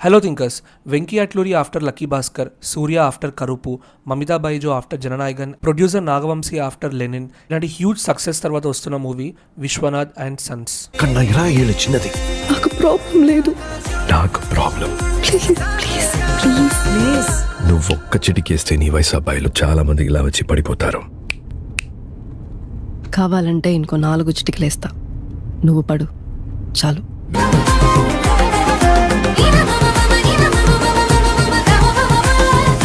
Hello thinkers, Venky Atluri after Lucky Bhaskar, Surya after Karuppu, Mamitha Baiju after Jananayakan, producer Nagavamsi after Lenin ఇలాంటి huge success తర్వాత వస్తున్న movie Vishwanath and Sons. కన్నా ఇలా ఏళ్ళు చిన్నది, నాకు ప్రాబ్లం లేదు. నాకు ప్రాబ్లం. ప్లీజ్ నువ్వు ఒక్క చిటికేస్తే నీ వయసు అబ్బాయిలు చాలా మంది ఇలా వచ్చి పడిపోతారు. కావాలంటే ఇంకో 4 చిటికలేస్తా, నువ్వు పడు చాలు.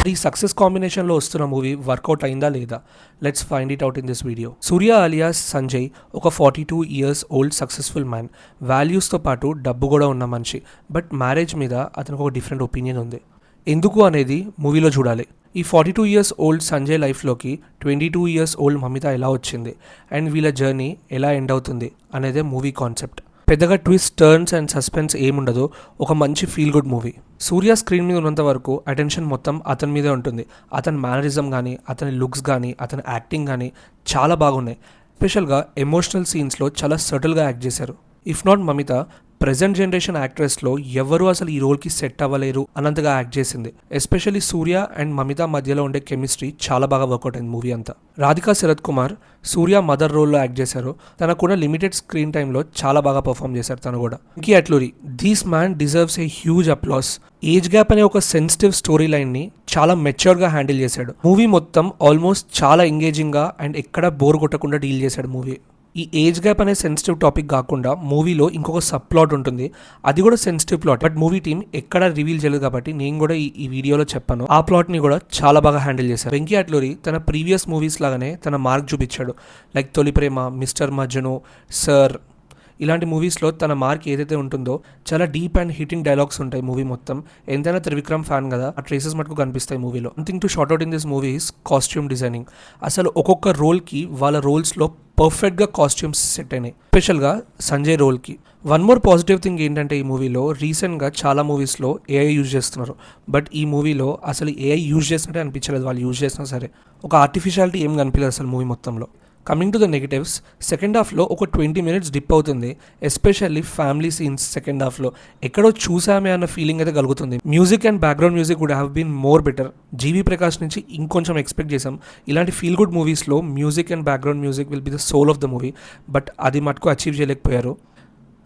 ఈ సక్సెస్ కాంబినేషన్లో వస్తున్న మూవీ వర్కౌట్ అయిందా లేదా? Let's find it out in this video. Surya alias Sanjay ఒక 42 years ఓల్డ్ సక్సెస్ఫుల్ మ్యాన్, వాల్యూస్తో పాటు డబ్బు కూడా ఉన్న మనిషి. బట్ మ్యారేజ్ మీద అతనికి ఒక డిఫరెంట్ ఒపీనియన్ ఉంది. ఎందుకు అనేది మూవీలో చూడాలి. ఈ 42 years ఓల్డ్ సంజయ్ లైఫ్లోకి 22 years ఓల్డ్ మమిత ఎలా వచ్చింది అండ్ వీళ్ళ జర్నీ ఎలా ఎండ్ అవుతుంది అనేదే మూవీ కాన్సెప్ట్. పెద్దగా ట్విస్ట్, టర్న్స్ అండ్ సస్పెన్స్ ఏముండదు, ఒక మంచి ఫీల్ గుడ్ మూవీ. సూర్య స్క్రీన్ మీద ఉన్నంత వరకు అటెన్షన్ మొత్తం అతని మీదే ఉంటుంది. అతని మేనరిజం కానీ, అతని లుక్స్ కానీ, అతని యాక్టింగ్ కానీ చాలా బాగున్నాయి. స్పెషల్గా ఎమోషనల్ సీన్స్లో చాలా సటిల్గా యాక్ట్ చేశారు. If not Mamitha, present generation యాక్ట్రెస్లో ఎవరు అసలు ఈ రోల్కి సెట్ అవ్వలేరు అన్నంతగా యాక్ట్ చేసింది. ఎస్పెషల్లీ సూర్య అండ్ మమిత మధ్యలో ఉండే కెమిస్ట్రీ చాలా బాగా వర్కౌట్ అయింది మూవీ అంతా. రాధికా శరత్ కుమార్ సూర్య మదర్ రోల్లో యాక్ట్ చేశారు. తనకు కూడా లిమిటెడ్ స్క్రీన్ టైంలో చాలా బాగా పర్ఫామ్ చేశారు తను కూడా. Venky Atluri, this man deserves a huge applause. Age gap అనే ఒక సెన్సిటివ్ స్టోరీ లైన్ని చాలా మెచ్యూర్గా హ్యాండిల్ చేశాడు. మూవీ మొత్తం ఆల్మోస్ట్ చాలా ఎంగేజింగ్గా అండ్ ఎక్కడ బోర్ కొట్టకుండా డీల్ చేశాడు మూవీ. ఈ ఏజ్ గ్యాప్ అనే సెన్సిటివ్ టాపిక్ కాకుండా మూవీలో ఇంకొక సబ్ ప్లాట్ ఉంటుంది, అది కూడా sensitive plot. But movie team ఎక్కడ రివీల్ చేయలేదు కాబట్టి నేను కూడా ఈ వీడియోలో చెప్పాను. ఆ ప్లాట్ని కూడా చాలా బాగా హ్యాండిల్ చేశారు. వెంకీ అట్లూరి తన ప్రీవియస్ మూవీస్ లాగానే తన మార్క్ చూపించాడు. లైక్ తొలి ప్రేమ, మిస్టర్ మజ్ను, సర్ ఇలాంటి మూవీస్లో తన మార్క్ ఏదైతే ఉంటుందో చాలా డీప్ అండ్ హిట్టింగ్ డైలాగ్స్ ఉంటాయి మూవీ మొత్తం. ఎంతైనా త్రివిక్రమ్ ఫ్యాన్ కదా, ఆ ట్రేసెస్ మటుకు కనిపిస్తాయి మూవీలో. Something to short out in this movies costume designing. అసలు ఒక్కొక్క రోల్కి వాళ్ళ రోల్స్లో పర్ఫెక్ట్గా కాస్ట్యూమ్స్ సెట్ అయినాయి. స్పెషల్గా సంజయ్ రోల్కి. వన్ మోర్ పాజిటివ్ థింగ్ ఏంటంటే ఈ మూవీలో రీసెంట్గా చాలా మూవీస్లో ఏఐ యూజ్ చేస్తున్నారు. బట్ ఈ మూవీలో అసలు ఏఐ యూజ్ చేసినట్టే అనిపించలేదు. వాళ్ళు యూజ్ చేసినా సరే ఒక ఆర్టిఫిషియాలిటీ ఏం కనిపించలేదు అసలు మూవీ మొత్తంలో. Coming to the negatives, second హాఫ్లో ఒక 20 minutes డిప్ అవుతుంది. ఎస్పెషల్లీ ఫ్యామిలీ సీన్స్ సెకండ్ హాఫ్లో ఎక్కడో చూసామే అన్న ఫీలింగ్ అయితే కలుగుతుంది. Music and background music would have been more better. G V Prakash నుంచి ఇంకొంచెం ఎక్స్పెక్ట్ చేసాం. ఇలాంటి ఫీల్ గుడ్ మూవీస్లో music and background music will be the soul of the movie. But అది మటుకు అచీవ్ చేయలేకపోయారు.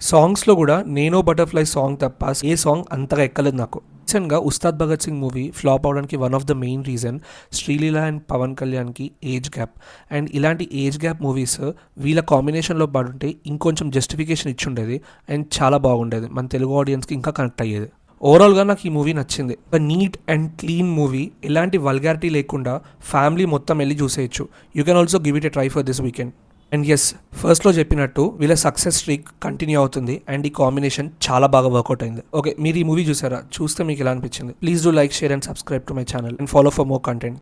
సాంగ్స్లో కూడా నేనో బటర్ఫ్లై సాంగ్ తప్ప ఏ సాంగ్ అంతగా ఎక్కలేదు నాకు. రీసెంట్గా ఉస్తాద్ భగత్ సింగ్ మూవీ ఫ్లాప్ అవడానికి one of the main reason Sreeleela and Pawan కళ్యాణ్కి ఏజ్ గ్యాప్. అండ్ ఇలాంటి ఏజ్ గ్యాప్ మూవీస్ వీళ్ళ కాంబినేషన్లో పడుంటే ఇంకొంచెం జస్టిఫికేషన్ ఇచ్చి ఉండేది అండ్ చాలా బాగుండేది. మన తెలుగు ఆడియన్స్కి ఇంకా కనెక్ట్ అయ్యేది. ఓవరాల్గా నాకు ఈ మూవీ నచ్చింది. ఒక నీట్ అండ్ క్లీన్ మూవీ, ఎలాంటి వల్గారిటీ లేకుండా ఫ్యామిలీ మొత్తం వెళ్ళి చూసేయచ్చు. You can also give it a try for this weekend. And yes, ఫస్ట్లో చెప్పినట్టు వీళ్ళ సక్సెస్ స్ట్రీక్ కంటిన్యూ అవుతుంది అండ్ ఈ కాంబినేషన్ చాలా బాగా వర్కౌట్ అయింది. ఓకే, మీరు ఈ మూవీ చూసారా? చూస్తే మీకు ఎలా అనిపించింది? Please do like, share and subscribe to my channel and follow for more content.